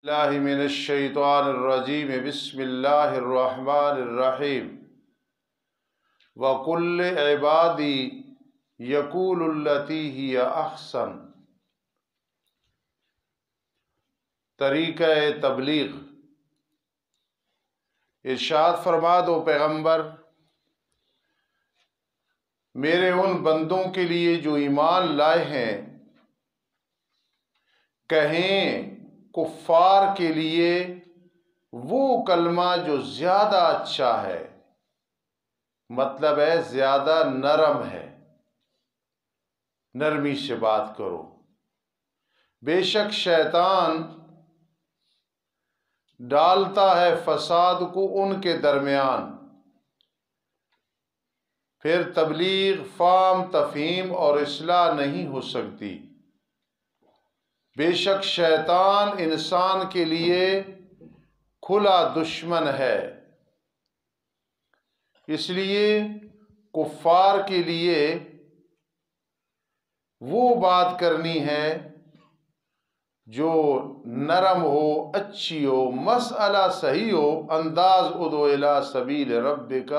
اللہ من الشیطان الرجیم بسم اللہ الرحمن الرحیم وَقُلْ لِعِبَادِي يَقُولُ الَّتِي هِيَ أَحْسَنُ۔ طریقہ تبلیغ۔ ارشاد فرما دو پیغمبر، میرے ان بندوں کے لیے جو ایمان لائے ہیں، کہیں کفار کے لیے وہ کلمہ جو زیادہ اچھا ہے، مطلب ہے زیادہ نرم ہے، نرمی سے بات کرو۔ بے شک شیطان ڈالتا ہے فساد کو ان کے درمیان، پھر تبلیغ، فہم، تفہیم اور اصلاح نہیں ہو سکتی۔ بے شک شیطان انسان کے لیے کھلا دشمن ہے، اس لیے کفار کے لیے وہ بات کرنی ہے جو نرم ہو، اچھی ہو، مسئلہ صحیح ہو۔ انداز ادعو الی سبیل ربک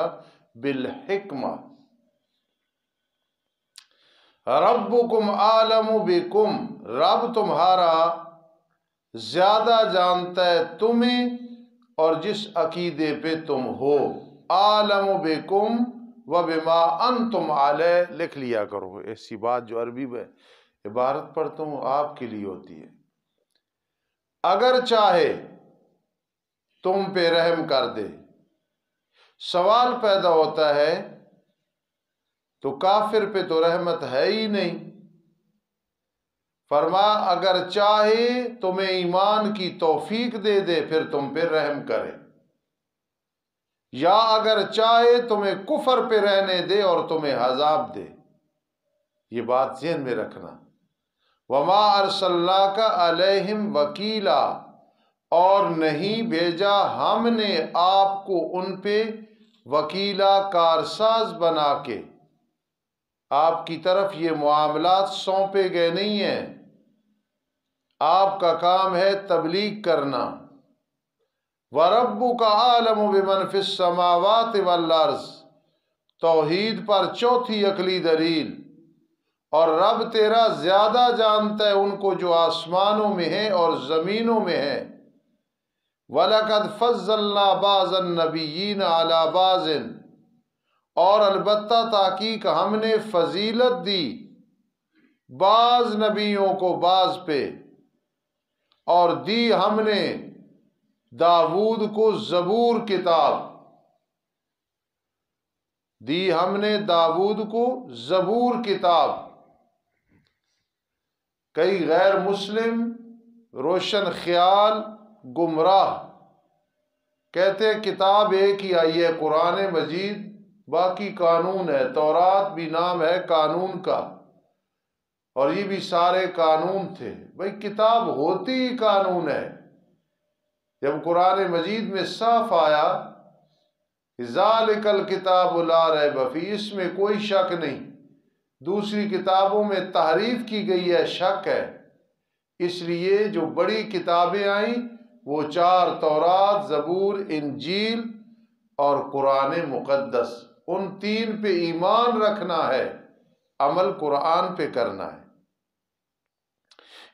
بالحکمہ، ربکم اعلم بکم، رب تمہارا زیادہ جانتا ہے تمہیں اور جس عقیدے پہ تم ہو۔ اعلم بکم وبما انتم علیہ، لکھ لیا کرو، ایسی بات جو عربی میں عبارت پڑھتا ہوں آپ کے لیے ہوتی ہے۔ اگر چاہے تم پہ رحم کر دے۔ سوال پیدا ہوتا ہے تو کافر پہ تو رحمت ہے ہی نہیں۔ فرما اگر چاہے تمہیں ایمان کی توفیق دے دے پھر تم پہ رحم کرے، یا اگر چاہے تمہیں کفر پہ رہنے دے اور تمہیں عذاب دے۔ یہ بات ذہن میں رکھنا۔ وما ارسلناک علیہم وکیلا، اور نہیں بھیجا ہم نے آپ کو ان پہ وکیلا، کارساز بنا کے۔ آپ کی طرف یہ معاملات سونپے گئے نہیں ہیں، آپ کا کام ہے تبلیغ کرنا۔ وَرَبُّكَ أَعْلَمُ بِمَنْ فِي السَّمَاوَاتِ وَالْأَرْضِ، توحید پر چوتھی عقلی دلیل، اور رب تیرا زیادہ جانتا ہے ان کو جو آسمانوں میں ہیں اور زمینوں میں ہیں۔ وَلَقَدْ فَضَّلْنَا بَعْضَ النَّبِيِّينَ عَلَى بَعْضٍ، اور البتہ تحقیق ہم نے فضیلت دی بعض نبیوں کو بعض پہ، اور دی ہم نے داود کو زبور کتاب، دی ہم نے داود کو زبور کتاب۔ کئی غیر مسلم روشن خیال گمراہ کہتے ہیں کتاب ایک ہی آئی ہے قرآن مجید، باقی قانون ہے۔ تورات بھی نام ہے قانون کا، اور یہ بھی سارے قانون تھے۔ بھئی کتاب ہوتی ہی قانون ہے۔ جب قرآن مجید میں صاف آیا ذالک الکتاب لا ریب فیہ، اس میں کوئی شک نہیں۔ دوسری کتابوں میں تحریف کی گئی ہے، شک ہے۔ اس لیے جو بڑی کتابیں آئیں وہ چار، تورات، زبور، انجیل اور قرآن مقدس، ان تین پہ ایمان رکھنا ہے، عمل قرآن پہ کرنا ہے۔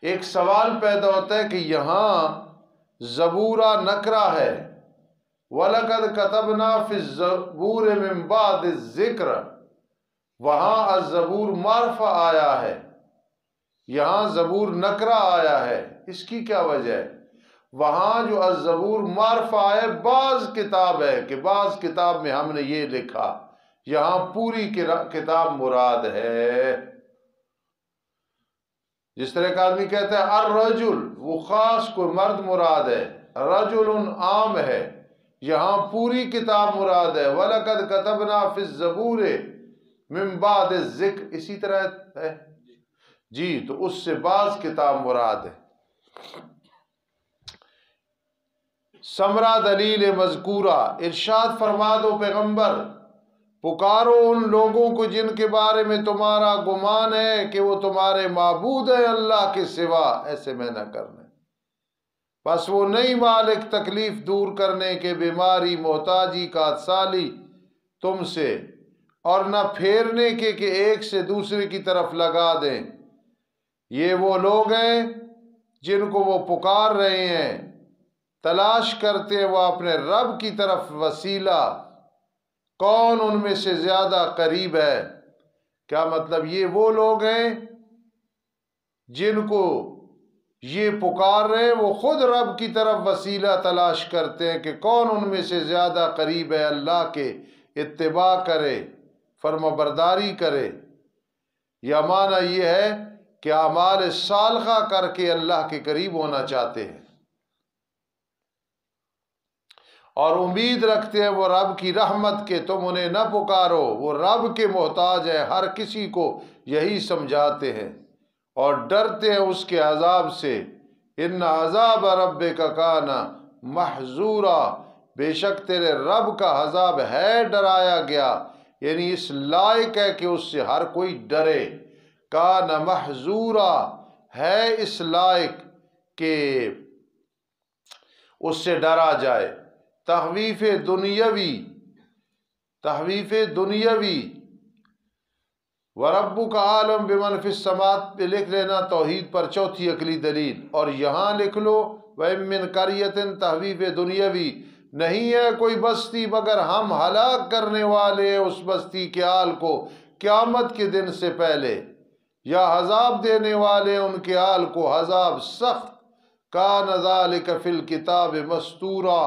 ایک سوال پیدا ہوتا ہے کہ یہاں زبورہ نکرہ ہے، وَلَقَدْ كَتَبْنَا فِي الزَّبُورِ مِن بَعْدِ الذِّكْرِ، وہاں الزبور معرفہ آیا ہے، یہاں زبور نکرہ آیا ہے۔ اس کی کیا وجہ ہے؟ وہاں جو الزبور معرفہ آیا بعض کتاب ہے کہ بعض کتاب میں ہم نے یہ لکھا، یہاں پوری کتاب مراد ہے۔ جس طرح ایک آدمی کہتا ہے الرجل، وہ خاص کوئی مرد مراد ہے، رجل عام ہے، یہاں پوری کتاب مراد ہے۔ وَلَقَدْ كَتَبْنَا فِي الزَّبُورِ مِن بَعْدِ الذِّكْرِ، اسی طرح ہے جی، تو اس سے بعض کتاب مراد ہے۔ ثمرہ دلیل مذکورہ، ارشاد فرما دو پیغمبر، پکارو ان لوگوں کو جن کے بارے میں تمہارا گمان ہے کہ وہ تمہارے معبود ہیں اللہ کے سوا، ایسے میں نہ کرنا۔ بس وہ نہیں مالک تکلیف دور کرنے کے، بیماری محتاجی کا سالی تم سے، اور نہ پھیرنے کے کہ ایک سے دوسرے کی طرف لگا دیں۔ یہ وہ لوگ ہیں جن کو وہ پکار رہے ہیں، تلاش کرتے ہیں وہ اپنے رب کی طرف وسیلہ، کون ان میں سے زیادہ قریب ہے۔ کیا مطلب؟ یہ وہ لوگ ہیں جن کو یہ پکار رہے ہیں، وہ خود رب کی طرف وسیلہ تلاش کرتے ہیں کہ کون ان میں سے زیادہ قریب ہے، اللہ کے اتباع کرے، فرما برداری کرے۔ یا معنی یہ ہے کہ اعمال صالحہ کر کے اللہ کے قریب ہونا چاہتے ہیں اور امید رکھتے ہیں وہ رب کی رحمت کے، تم انہیں نہ پکارو، وہ رب کے محتاج ہیں، ہر کسی کو یہی سمجھاتے ہیں اور ڈرتے ہیں اس کے عذاب سے۔ ان عذاب ربک کان محذورا، بے شک تیرے رب کا عذاب ہے ڈرایا گیا، یعنی اس لائق ہے کہ اس سے ہر کوئی ڈرے۔ کان محذورا، ہے اس لائق کہ اس سے ڈرا جائے۔ تخویف دنیاوی وَرَبُّكَ عَالِمٌ بِمَنْ فِي السَّمَاوَاتِ پہ لکھ لینا توحید پر چوتھی عقلی دلیل، اور یہاں لکھ لو وَإِن مِّن قَرْيَةٍ، تخویف دنیاوی، نہیں ہے کوئی بستی مگر ہم ہلاک کرنے والے ہیں اس بستی کے آل کو قیامت کے دن سے پہلے، یا عذاب دینے والے ان کے آل کو عذاب سخت۔ کان ذالک فی الکتاب مستورا،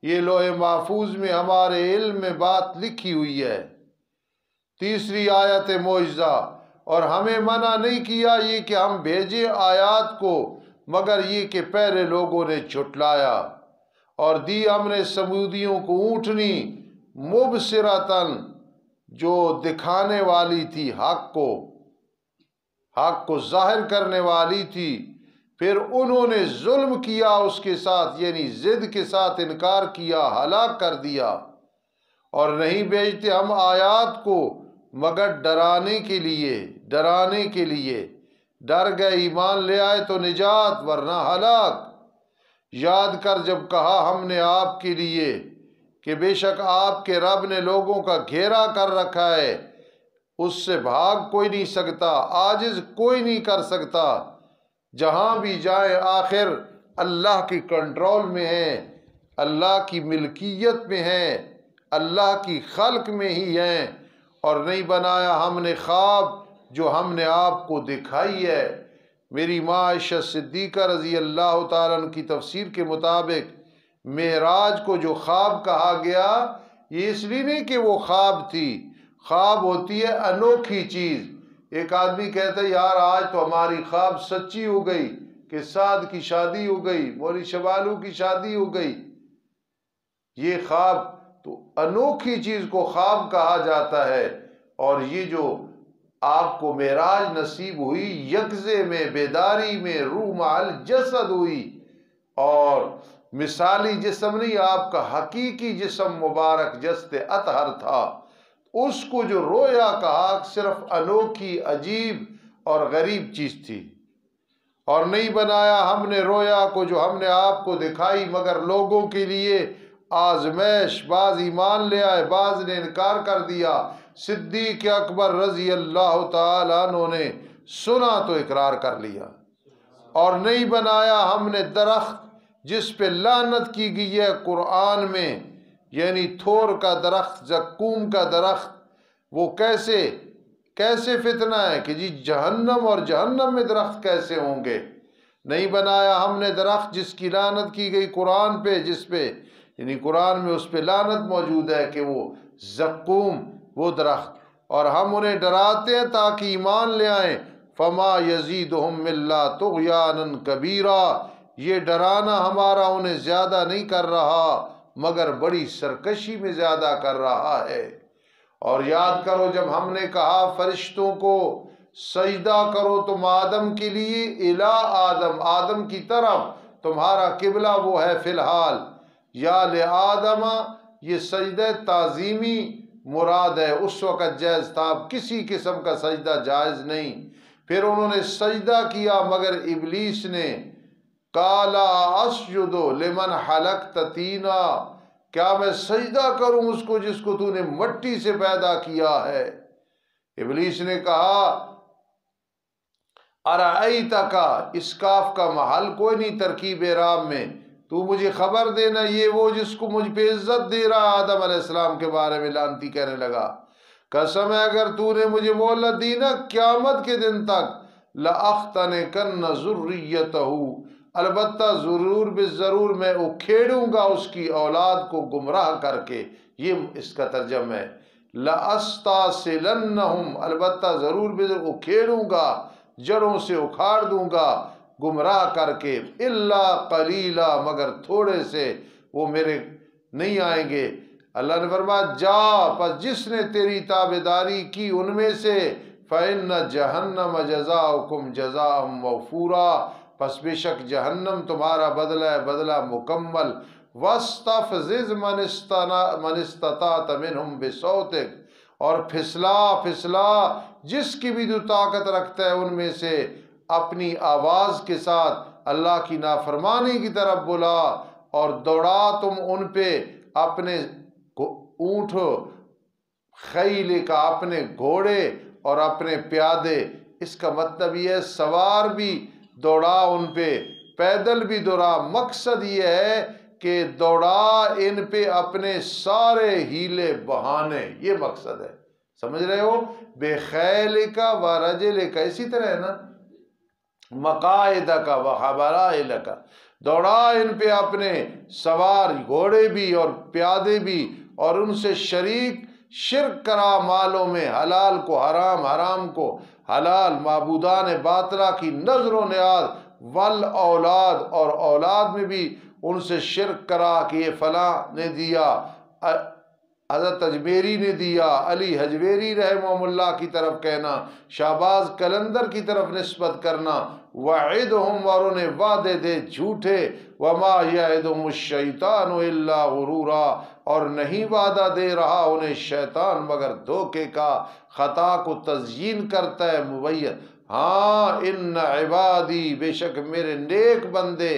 یہ لوح محفوظ میں ہمارے علم میں بات لکھی ہوئی ہے۔ تیسری آیت معجزہ، اور ہمیں منع نہیں کیا یہ کہ ہم بھیجیں آیات کو مگر یہ کہ پہلے لوگوں نے جھٹلایا، اور دی ہم نے سمودیوں کو اونٹنی مبصرتاً، جو دکھانے والی تھی حق کو ظاہر کرنے والی تھی، پھر انہوں نے ظلم کیا اس کے ساتھ، یعنی ضد کے ساتھ انکار کیا، ہلاک کر دیا۔ اور نہیں بھیجتے ہم آیات کو مگر ڈرانے کے لیے، ڈر گئے ایمان لے آئے تو نجات ورنہ ہلاک۔ یاد کر جب کہا ہم نے آپ کے لیے کہ بے شک آپ کے رب نے لوگوں کا گھیرا کر رکھا ہے، اس سے بھاگ کوئی نہیں سکتا، عاجز کوئی نہیں کر سکتا، جہاں بھی جائیں آخر اللہ کی کنٹرول میں ہیں، اللہ کی ملکیت میں ہیں، اللہ کی خلق میں ہی ہیں۔ اور نہیں بنایا ہم نے خواب جو ہم نے آپ کو دکھائی ہے۔ میری ماں عائشہ صدیقہ رضی اللہ تعالیٰ عنہ کی تفسیر کے مطابق معراج کو جو خواب کہا گیا، یہ اس لیے نہیں کہ وہ خواب تھی، خواب ہوتی ہے انوکھی چیز۔ ایک آدمی کہتا ہے یار آج تو ہماری خواب سچی ہو گئی کہ سعد کی شادی ہو گئی، مولی شبالو کی شادی ہو گئی۔ یہ خواب تو انوکھی چیز کو خواب کہا جاتا ہے، اور یہ جو آپ کو معراج نصیب ہوئی، یقظے میں، بیداری میں، روح مع الجسد ہوئی، اور مثالی جسم نہیں، آپ کا حقیقی جسم مبارک جسد اطہر تھا، اس کو جو رویا کہا صرف انوکھی، عجیب اور غریب چیز تھی۔ اور نہیں بنایا ہم نے رویا کو جو ہم نے آپ کو دکھائی مگر لوگوں کے لیے آزمائش، بعض ایمان لے آئے، بعض نے انکار کر دیا۔ صدیق اکبر رضی اللہ تعالیٰ عنہ نے سنا تو اقرار کر لیا۔ اور نہیں بنایا ہم نے درخت جس پہ لعنت کی گئی ہے قرآن میں، یعنی تھور کا درخت، زقوم کا درخت، وہ کیسے فتنہ ہے کہ جی جہنم، اور جہنم میں درخت کیسے ہوں گے۔ نہیں بنایا ہم نے درخت جس کی لعنت کی گئی قرآن پہ، جس پہ یعنی قرآن میں اس پہ لعنت موجود ہے کہ وہ زقوم، وہ درخت، اور ہم انہیں ڈراتے ہیں تاکہ ایمان لے آئیں۔ فما یزیدہم الا طغیانا کبیرا، یہ ڈرانا ہمارا انہیں زیادہ نہیں کر رہا مگر بڑی سرکشی میں زیادہ کر رہا ہے۔ اور یاد کرو جب ہم نے کہا فرشتوں کو سجدہ کرو تم آدم کے لیے، الی آدم کی طرف، تمہارا قبلہ وہ ہے فی الحال، یا لآدم، یہ سجدہ تعظیمی مراد ہے، اس وقت جائز تھا، اب کسی قسم کا سجدہ جائز نہیں۔ پھر انہوں نے سجدہ کیا مگر ابلیس نے کالا اسجد لمن حلقت طینا، کیا میں سجدہ کروں اس کو جس کو تو نے مٹی سے پیدا کیا ہے؟ ابلیس نے کہا ارأیتک، اس کاف کا محل کوئی نہیں ترکیب اعراب میں، تو مجھے خبر دینا یہ وہ جس کو مجھ پہ عزت دے رہا آدم علیہ السلام کے بارے میں لعنتی کہنے لگا، قسم ہے اگر تو نے مجھے مہلت دی نا قیامت کے دن تک لأختنکن ذریتہ، البتہ ضرور بالضرور میں اکھیڑوں گا اس کی اولاد کو گمراہ کر کے۔ یہ اس کا ترجمہ ہے لأستاصلنہم، البتہ ضرور بالضرور اکھیڑوں گا، جڑوں سے اکھاڑ دوں گا گمراہ کر کے، الا قلیلا، مگر تھوڑے سے وہ میرے نہیں آئیں گے۔ اللہ نے فرمایا جا، پس جس نے تیری تابعداری کی ان میں سے، فإن جہنم جزاؤکم جزاء موفورا، پس بے شک جہنم تمہارا بدلہ ہے بدلہ مکمل۔ واستفزز من استطعت منہم بصوتک، اور پھسلا جس کی بھی تو طاقت رکھتا ہے ان میں سے اپنی آواز کے ساتھ، اللہ کی نافرمانی کی طرف بلا، اور دوڑا تم ان پہ اپنے اونٹ، خیل کا اپنے گھوڑے اور اپنے پیادے۔ اس کا مطلب یہ ہے سوار بھی دوڑا ان پہ، پیدل بھی دوڑا، مقصد یہ ہے کہ دوڑا ان پہ اپنے سارے ہیلے بہانے، یہ مقصد ہے، سمجھ رہے ہو؟ بے خیل کا و رجل کا، اسی طرح ہے نا، مقاعد کا و حبرائل کا، دوڑا ان پہ اپنے سوار گھوڑے بھی اور پیادے بھی، اور ان سے شرک کرا مالوں میں، حلال کو حرام، حرام کو حلال، معبودان باطلہ کی نظر و نیاز، والاولاد، اور اولاد میں بھی ان سے شرک کرا کہ یہ فلاں نے دیا، حضرت اجمیری نے دیا، علی حجویری رحمہ اللہ کی طرف کہنا، شہباز قلندر کی طرف نسبت کرنا، وعدہم، اور انہیں وعدے دے جھوٹے، وما یعدہم الشیطان الا غرورا، اور نہیں وعدہ دے رہا انہیں شیطان مگر دھوکے کا، خطا کو تزیین کرتا ہے مبین۔ ہاں ان عبادی، بے شک میرے نیک بندے،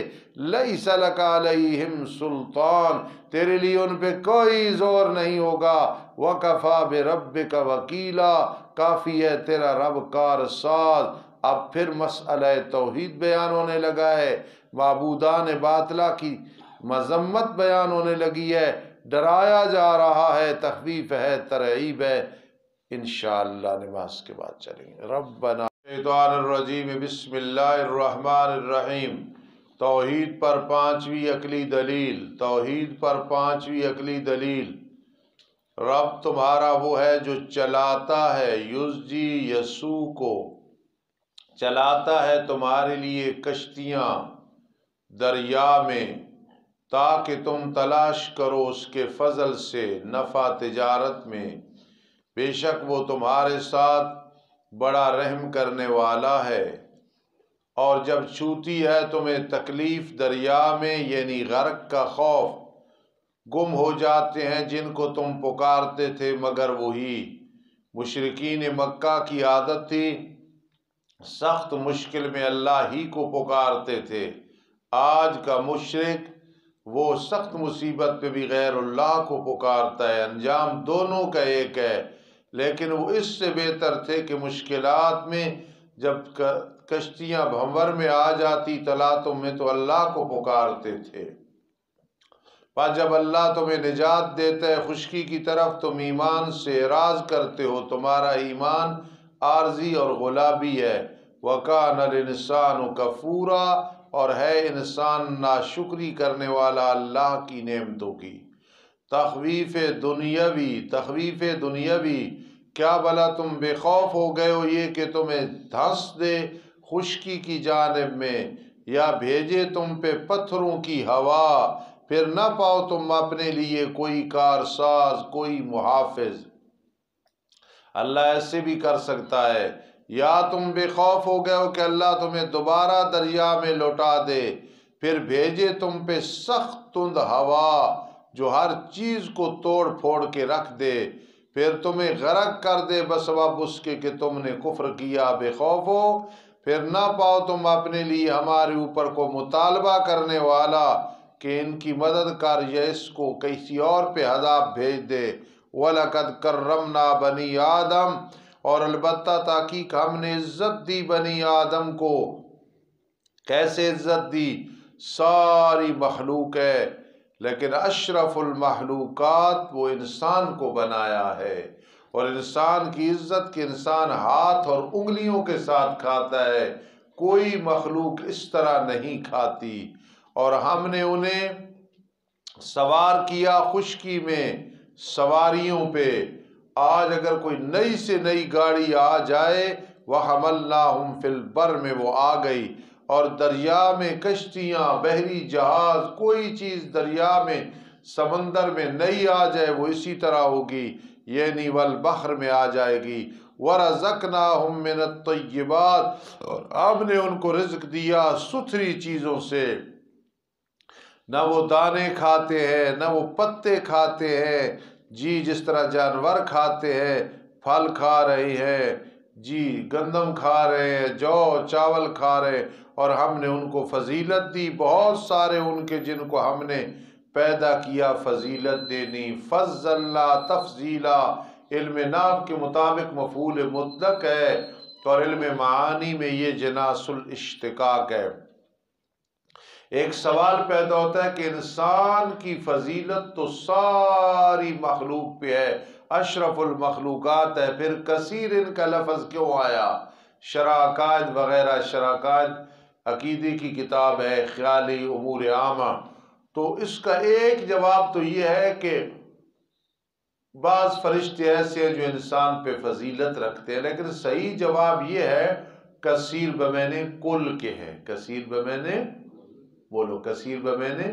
لیس لک علیہم سلطان، تیرے لیے ان پہ کوئی زور نہیں ہوگا، وکفا بربک وکیلا، کافی ہے تیرا رب کار ساز۔ اب پھر مسئلہ توحید بیان ہونے لگا ہے، معبودان باطلہ کی مذمت بیان ہونے لگی ہے، ڈرایا جا رہا ہے، تخویف ہے، ترغیب ہے۔ انشاءاللہ نماز کے بعد چلیں گے۔ ربنا الشیطان الرجیم، بسم اللہ الرحمن الرحیم۔ توحید پر پانچویں عقلی دلیل، توحید پر پانچویں عقلی دلیل، رب تمہارا وہ ہے جو چلاتا ہے، یزجی یسو کو چلاتا ہے تمہارے لیے کشتیاں دریا میں، تاکہ تم تلاش کرو اس کے فضل سے نفع تجارت میں، بے شک وہ تمہارے ساتھ بڑا رحم کرنے والا ہے۔ اور جب چھوتی ہے تمہیں تکلیف دریا میں، یعنی غرق کا خوف، گم ہو جاتے ہیں جن کو تم پکارتے تھے مگر وہی۔ مشرکین مکہ کی عادت تھی سخت مشکل میں اللہ ہی کو پکارتے تھے۔ آج کا مشرک وہ سخت مصیبت پہ بھی غیر اللہ کو پکارتا ہے، انجام دونوں کا ایک ہے، لیکن وہ اس سے بہتر تھے کہ مشکلات میں جب کشتیاں بھنور میں آ جاتی طلعتوں میں تو اللہ کو پکارتے تھے، پر جب اللہ تمہیں نجات دیتا ہے خشکی کی طرف تم ایمان سے اعراض کرتے ہو، تمہارا ایمان عارضی اور غلابی ہے۔ وَكَانَ الْإِنسَانُ كَفُورًا، اور ہے انسان ناشکری کرنے والا اللہ کی نعمتوں کی۔ تخویف دنیاوی، کیا بھلا تم بے خوف ہو گئے ہو یہ کہ تمہیں دھنس دے خشکی کی جانب میں، یا بھیجے تم پہ پتھروں کی ہوا، پھر نہ پاؤ تم اپنے لیے کوئی کارساز، کوئی محافظ۔ اللہ ایسے بھی کر سکتا ہے، یا تم بے خوف ہو گئے ہو کہ اللہ تمہیں دوبارہ دریا میں لوٹا دے، پھر بھیجے تم پہ سخت تند ہوا جو ہر چیز کو توڑ پھوڑ کے رکھ دے، پھر تمہیں غرق کر دے بسبب اس کے کہ تم نے کفر کیا۔ بے خوف ہو پھر نہ پاؤ تم اپنے لیے ہمارے اوپر کو مطالبہ کرنے والا کہ ان کی مدد کر یا اس کو کسی اور پہ عذاب بھیج دے۔ وَلَقَدْ كَرَّمْنَا بَنِي آدم، اور البتہ تحقیق ہم نے عزت دی بنی آدم کو۔ کیسے عزت دی؟ ساری مخلوق ہے لیکن اشرف المخلوقات وہ انسان کو بنایا ہے، اور انسان کی عزت کہ انسان ہاتھ اور انگلیوں کے ساتھ کھاتا ہے، کوئی مخلوق اس طرح نہیں کھاتی۔ اور ہم نے انہیں سوار کیا خشکی میں سواریوں پہ۔ آج اگر کوئی نئی سے نئی گاڑی آ جائے، وَحَمَلْنَاهُمْ فِي الْبَرِّ میں وہ آ گئی، اور دریا میں کشتیاں، بحری جہاز، کوئی چیز دریا میں سمندر میں نئی آ جائے وہ اسی طرح ہوگی، یعنی والبحر میں آ جائے گی۔ وَرَزَقْنَاهُمْ مِنَ الطَّيِّبَاتِ، اور ہم نے ان کو رزق دیا ستھری چیزوں سے۔ نہ وہ دانے کھاتے ہیں نہ وہ پتے کھاتے ہیں، جی جس طرح جانور کھاتے ہیں، پھل کھا رہے ہیں، جی گندم کھا رہے ہیں، جو چاول کھا رہے ہیں، اور ہم نے ان کو فضیلت دی، بہت سارے ان کے جن کو ہم نے پیدا کیا فضیلت دینی۔ فضلنا تفضیلا، علم نحو کے مطابق مفعول مطلق ہے، اور علم معانی میں یہ جناس الاشتقاق ہے۔ ایک سوال پیدا ہوتا ہے کہ انسان کی فضیلت تو ساری مخلوق پہ ہے، اشرف المخلوقات ہے، پھر کثیر ان کا لفظ کیوں آیا؟ شرح عقائد وغیرہ، شرح عقائد عقیدے کی کتاب ہے، خیالی امور عامہ۔ تو اس کا ایک جواب تو یہ ہے کہ بعض فرشتے ایسے ہیں جو انسان پہ فضیلت رکھتے ہیں، لیکن صحیح جواب یہ ہے کثیر بمعنی کل کے ہے۔ کثیر بمعنی، بولو کثیر بمعنی،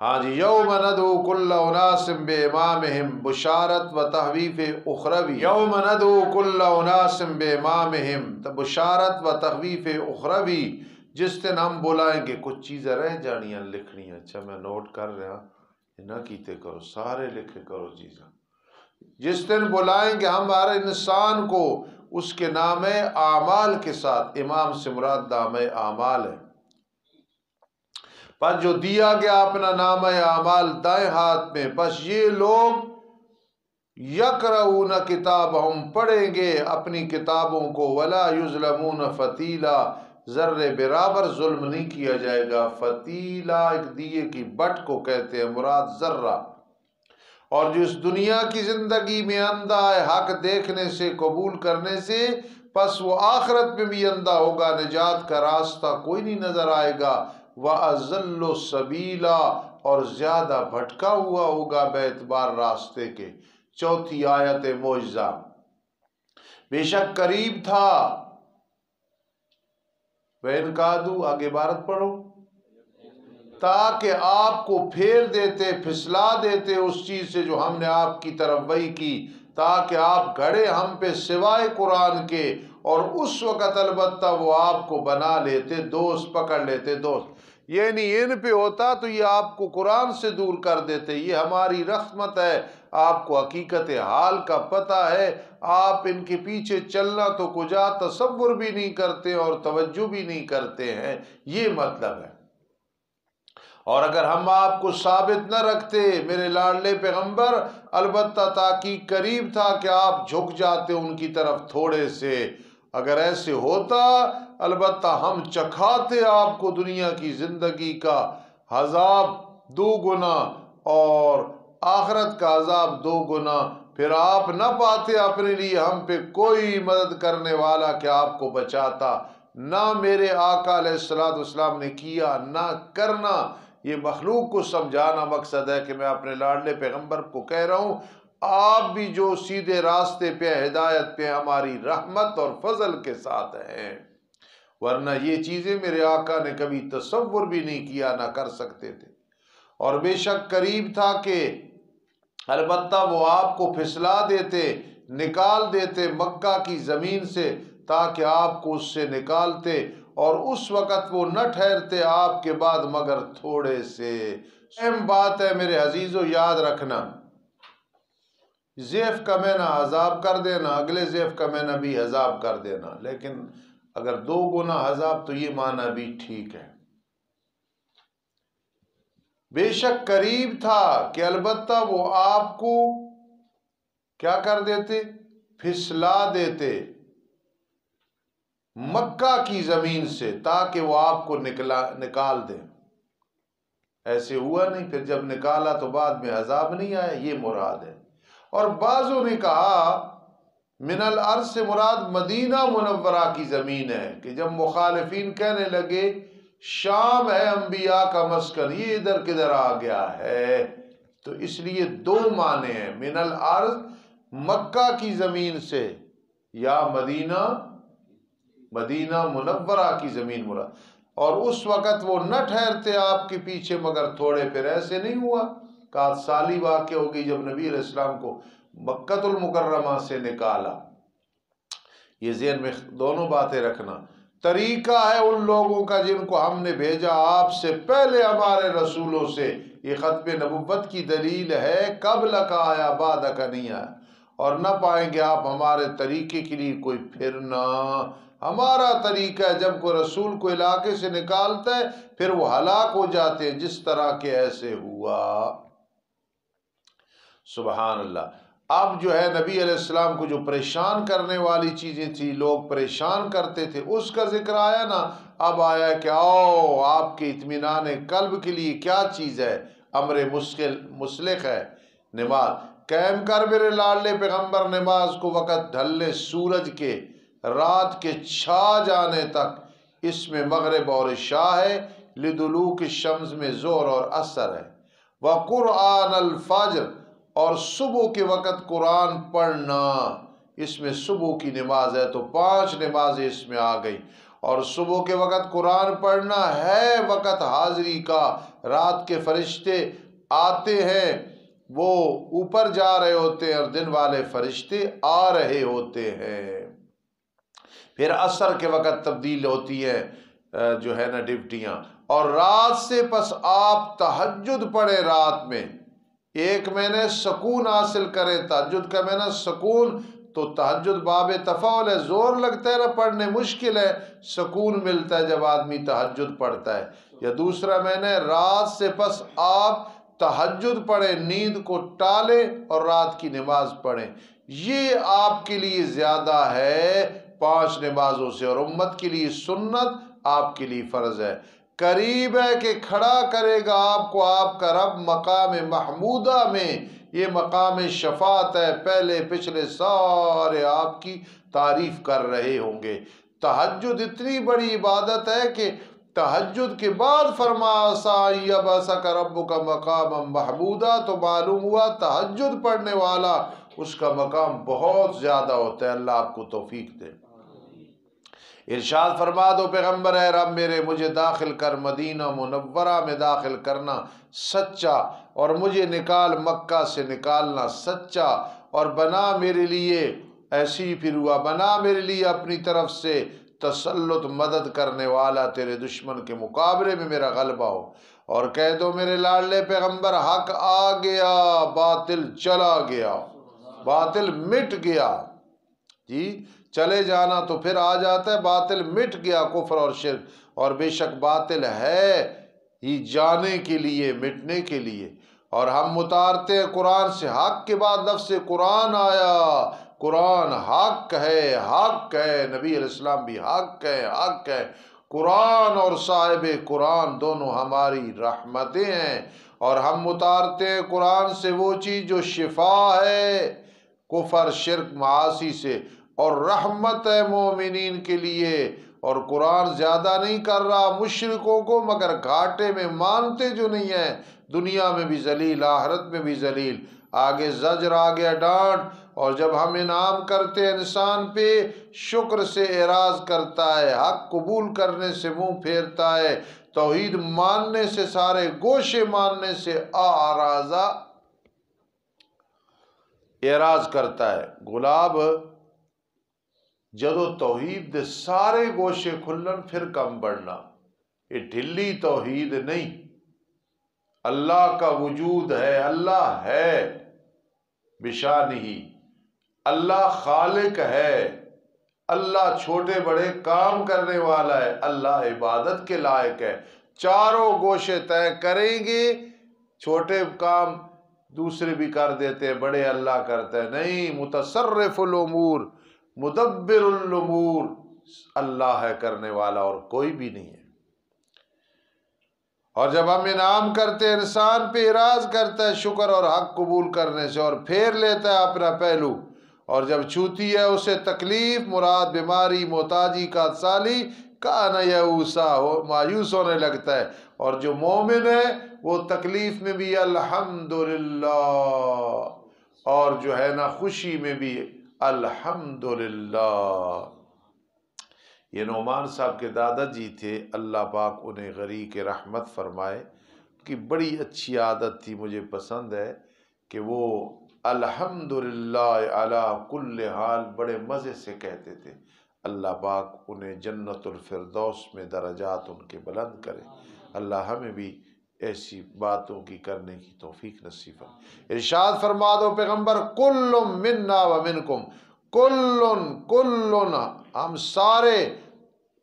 ہاں جی، یوم ندعو کل اناس بامامہم، بشارت و تخویف اخروی۔ یوم ندعو کل اناس بامامہم، بشارت و تخویف اخروی، جس دن ہم بلائیں گے، کچھ چیزیں رہ جانیاں لکھنی، اچھا میں نوٹ کر رہا، نہ کیتے کرو، سارے لکھے کرو چیزاں۔ جس دن بلائیں گے ہم ہر انسان کو اس کے نام اعمال کے ساتھ، امام سے مراد نام اعمال ہے، پس جو دیا گیا اپنا نام اعمال دائیں ہاتھ میں، پس یہ لوگ یقرؤون کتابہم، پڑھیں گے اپنی کتابوں کو، ولا یظلمون فتیلا، ذرے برابر ظلم نہیں کیا جائے گا۔ فتیلہ ایک دیے کی بٹ کو کہتے ہیں، مراد ذرہ۔ اور جو اس دنیا کی زندگی میں اندھا ہے حق دیکھنے سے، قبول کرنے سے، پس وہ آخرت میں بھی اندھا ہوگا، نجات کا راستہ کوئی نہیں نظر آئے گا۔ وَأَضَلُّ سَبِيلًا، اور زیادہ بھٹکا ہوا ہوگا بے اعتبار راستے کے۔ چوتھی آیت معجزہ، بے شک قریب تھا، وَإِنْ كَادُوا، آگے عبارت پڑھو، تاکہ آپ کو پھیر دیتے، پھسلا دیتے اس چیز سے جو ہم نے آپ کی طرف وحی کی، تاکہ آپ گھڑے ہم پہ سوائے قرآن کے، اور اس وقت البتہ وہ آپ کو بنا لیتے دوست، پکڑ لیتے دوست، یعنی ان پہ ہوتا تو یہ آپ کو قرآن سے دور کر دیتے۔ یہ ہماری رحمت ہے، آپ کو حقیقت حال کا پتہ ہے، آپ ان کے پیچھے چلنا تو کجا تصور بھی نہیں کرتے اور توجہ بھی نہیں کرتے ہیں، یہ مطلب ہے۔ اور اگر ہم آپ کو ثابت نہ رکھتے میرے لاڈلے پیغمبر، البتہ تحقیق قریب تھا کہ آپ جھک جاتے ان کی طرف تھوڑے سے۔ اگر ایسے ہوتا البتہ ہم چکھاتے آپ کو دنیا کی زندگی کا عذاب 2 گنا اور آخرت کا عذاب 2 گنا، پھر آپ نہ پاتے اپنے لیے ہم پہ کوئی مدد کرنے والا کہ آپ کو بچاتا، نہ میرے آقا علیہ السلام نے کیا، نہ کرنا۔ یہ مخلوق کو سمجھانا مقصد ہے کہ میں اپنے لاڈلے پیغمبر کو کہہ رہا ہوں، آپ بھی جو سیدھے راستے پہ ہدایت پہ ہماری رحمت اور فضل کے ساتھ ہیں، ورنہ یہ چیزیں میرے آقا نے کبھی تصور بھی نہیں کیا، نہ کر سکتے تھے۔ اور بے شک قریب تھا کہ البتہ وہ آپ کو پھسلا دیتے، نکال دیتے مکہ کی زمین سے، تاکہ آپ کو اس سے نکالتے، اور اس وقت وہ نہ ٹھہرتے آپ کے بعد مگر تھوڑے سے۔ اہم بات ہے میرے عزیزو، یاد رکھنا، ضعف کا معنی عذاب کر دینا، اگلے ضعف کا معنی بھی عذاب کر دینا، لیکن اگر 2 گنا عذاب تو یہ معنی بھی ٹھیک ہے۔ بے شک قریب تھا کہ البتہ وہ آپ کو کیا کر دیتے؟ پھسلا دیتے مکہ کی زمین سے، تاکہ وہ آپ کو نکال دیں۔ ایسے ہوا نہیں، پھر جب نکالا تو بعد میں عذاب نہیں آیا، یہ مراد ہے۔ اور بعضوں نے کہا من الارض سے مراد مدینہ منورہ کی زمین ہے، کہ جب مخالفین کہنے لگے شام ہے انبیاء کا مسکن، یہ ادھر کدھر آ گیا ہے، تو اس لیے 2 معنی ہیں، من الارض مکہ کی زمین سے، یا مدینہ منورہ کی زمین مراد۔ اور اس وقت وہ نہ ٹھہرتے آپ کے پیچھے مگر تھوڑے، پھر ایسے نہیں ہوا، 7 سالی واقع ہو گئی جب نبی علیہ السلام کو مکہ المکرمہ سے نکالا۔ یہ ذہن میں دونوں باتیں رکھنا۔ طریقہ ہے ان لوگوں کا جن کو ہم نے بھیجا آپ سے پہلے ہمارے رسولوں سے، یہ ختم نبوت کی دلیل ہے، قبل کا آیا بعد کا نہیں آیا، اور نہ پائیں گے آپ ہمارے طریقے کے لیے کوئی پھرنا۔ ہمارا طریقہ ہے جب کوئی رسول کو علاقے سے نکالتا ہے پھر وہ ہلاک ہو جاتے ہیں، جس طرح کے ایسے ہوا۔ سبحان اللہ۔ اب جو ہے نبی علیہ السلام کو جو پریشان کرنے والی چیزیں تھی، لوگ پریشان کرتے تھے، اس کا ذکر آیا نا۔ اب آیا کہ آؤ آپ کے اطمینان قلب کے لیے کیا چیز ہے؟ امر مسلق ہے، نماز قائم کر میرے لاڈلے پیغمبر، نماز کو وقت ڈھلنے سورج کے، رات کے چھا جانے تک، اس میں مغرب اور عشاء ہے، لدلوک الشمس میں ظہر اور عصر ہے، وقرآن الفجر، اور صبح کے وقت قرآن پڑھنا، اس میں صبح کی نماز ہے تو 5 نمازیں اس میں آ گئی، اور صبح کے وقت قرآن پڑھنا ہے وقت حاضری کا، رات کے فرشتے آتے ہیں، وہ اوپر جا رہے ہوتے ہیں، اور دن والے فرشتے آ رہے ہوتے ہیں۔ پھر عصر کے وقت تبدیل ہوتی ہے جو ہے نا ڈیوٹیاں، اور رات سے پس آپ تہجد پڑھیں رات میں، ایک معنی سکون حاصل کریں، تہجد کا معنی سکون، تو تہجد باب تفاعل ہے، زور لگتا ہے نا پڑھنے، مشکل ہے، سکون ملتا ہے جب آدمی تہجد پڑھتا ہے۔ یا دوسرا معنی رات سے پس آپ تہجد پڑھیں، نیند کو ٹالیں اور رات کی نماز پڑھیں، یہ آپ کے لیے زیادہ ہے 5 نمازوں سے، اور امت کے لیے سنت، آپ کے لیے فرض ہے۔ قریب ہے کہ کھڑا کرے گا آپ کو آپ کا رب مقام محمودہ میں، یہ مقام شفاعت ہے، پہلے پچھلے سارے آپ کی تعریف کر رہے ہوں گے۔ تہجد اتنی بڑی عبادت ہے کہ تہجد کے بعد فرمایا عسیٰ یبعثک ربک مقاما محمودا، تو معلوم ہوا تہجد پڑھنے والا اس کا مقام بہت زیادہ ہوتا ہے۔ اللہ آپ کو توفیق دے۔ ارشاد فرما دو پیغمبر، اے رب میرے مجھے داخل کر مدینہ منورہ میں داخل کرنا سچا، اور مجھے نکال مکہ سے نکالنا سچا، اور بنا میرے لیے، ایسی پھر ہوا، بنا میرے لیے اپنی طرف سے تسلط، مدد کرنے والا، تیرے دشمن کے مقابلے میں میرا غلبہ ہو، اور کہہ دو میرے لاڈلے پیغمبر حق آ گیا، باطل چلا گیا، باطل مٹ گیا۔ جی چلے جانا تو پھر آ جاتا ہے، باطل مٹ گیا، کفر اور شرک، اور بے شک باطل ہے ہی جانے کے لیے، مٹنے کے لیے۔ اور ہم اتارتے ہیں قرآن سے، حق کے بعد لفظ قرآن آیا، قرآن حق ہے، حق ہے، نبی علیہ السلام بھی حق ہے، حق ہے، قرآن اور صاحب قرآن دونوں ہماری رحمتیں ہیں، اور ہم اتارتے ہیں قرآن سے وہ چیز جو شفا ہے کفر شرک معاصی سے، اور رحمت ہے مومنین کے لیے۔ اور قرآن زیادہ نہیں کر رہا مشرکوں کو، مگر گھاٹے میں مانتے جو نہیں ہیں، دنیا میں بھی ذلیل، آخرت میں بھی ذلیل، آگے زجر، آگے ڈانٹ، اور جب ہم انعام کرتے ہیں انسان پہ، شکر سے اعراض کرتا ہے، حق قبول کرنے سے منہ پھیرتا ہے، توحید ماننے سے، سارے گوشے ماننے سے اعراض کرتا ہے۔ گلاب جدو توحید دے سارے گوشے کھلن پھر کم بڑھنا، یہ ڈھلی توحید نہیں، اللہ کا وجود ہے، اللہ ہے، بشانہی، اللہ خالق ہے، اللہ چھوٹے بڑے کام کرنے والا ہے، اللہ عبادت کے لائق ہے۔ چاروں گوشے طے کریں گے، چھوٹے کام دوسرے بھی کر دیتے ہیں، بڑے اللہ کرتا ہے نہیں، متصرف الامور مدبر الامور اللہ ہے کرنے والا اور کوئی بھی نہیں ہے۔ اور جب ہم انعام کرتے ہیں انسان پہ اعراض کرتا ہے شکر اور حق قبول کرنے سے اور پھیر لیتا ہے اپنا پہلو، اور جب چھوتی ہے اسے تکلیف مراد بیماری محتاجی کا سالی کانا یئوسا ہو مایوس ہونے لگتا ہے، اور جو مومن ہے وہ تکلیف میں بھی الحمدللہ اور جو ہے نا خوشی میں بھی الحمدللہ۔ یہ نعمان صاحب کے دادا جی تھے، اللہ پاک انہیں غریق رحمت فرمائے، کی بڑی اچھی عادت تھی، مجھے پسند ہے کہ وہ الحمدللہ علی کل حال بڑے مزے سے کہتے تھے۔ اللہ پاک انہیں جنت الفردوس میں درجات ان کے بلند کرے، اللہ ہمیں بھی ایسی باتوں کی کرنے کی توفیق نصیب فرمائے۔ ارشاد فرما دو پیغمبر کل منا و منکم، کل ہم سارے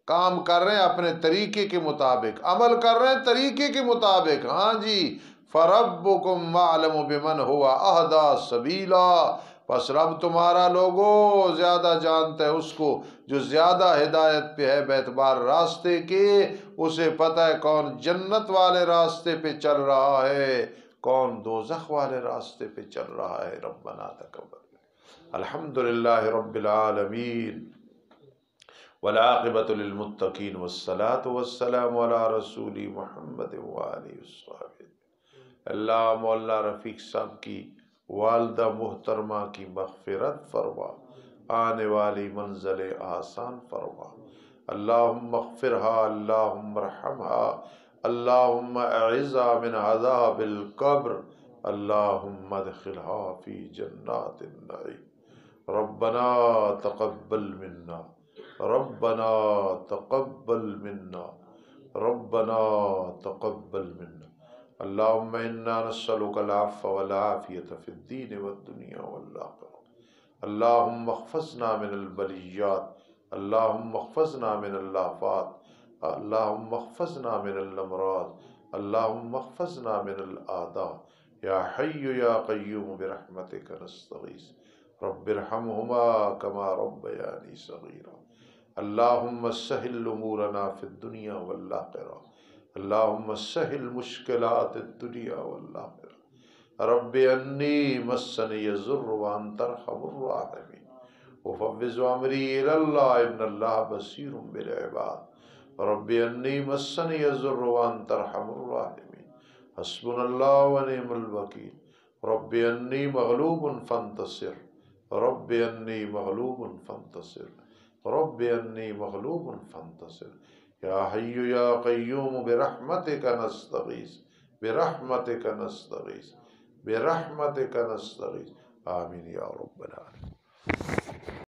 کام کر رہے ہیں اپنے طریقے کے مطابق، عمل کر رہے ہیں طریقے کے مطابق، ہاں جی۔ فَرَبُّكُمْ أَعْلَمُ بِمَنْ هُوَ أَهْدَىٰ سَبِيلًا، پس رب تمہارا لوگو زیادہ جانتا ہے اس کو جو زیادہ ہدایت پہ ہے باعتبار راستے کے، اسے پتہ ہے کون جنت والے راستے پہ چل رہا ہے، کون دوزخ والے راستے پہ چل رہا ہے۔ ربنا تقبل۔ الحمدللہ رب العالمین، والعاقبۃ للمتقین، والصلاة والسلام علی رسول محمد وآلہ وصحبہ۔ اللہ مولانا رفیق صاحب کی والدہ محترمہ کی مغفرت فرما، آنے والی منزل آسان فرما، اللہم اغفرہا، اللہم ارحمہا، اللہم اعزہا من عذاب القبر، اللہم ادخلہا فی جنات النعیم۔ ربنا تقبل منا، ربنا تقبل منا، ربنا تقبل منا۔ اللہم انا نسألک العفو والعافیۃ فی الدین والدنیا والآخرہ۔ اللہم احفظنا من البلیات، اللہم احفظنا من الآفات، اللہم احفظنا من الامراض، اللہم احفظنا من الاعداء، یا حی یا قیوم برحمتک نستغیث، رب ارحمہما کما ربیانی صغیرا۔ اللہم سہل امورنا فی الدنیا والآخرہ، اللہم سہل مشکلات الدنیا والآخرہ۔ رب انی مسنی الضر وانت ارحم الراحمین، وفوض امری الی اللہ ان اللہ بصیر بالعباد۔ رب انی مسنی الضر وانت ارحم الراحمین، حسبنا اللہ ونعم الوکیل۔ رب انی مغلوب فانتصر، رب انی مغلوب فانتصر، رب انی مغلوب فانتصر۔ یا حی یا قیوم برحمتک نستغیث، برحمتک نستغیث، برحمتک نستغیث، آمین یا رب العالمین۔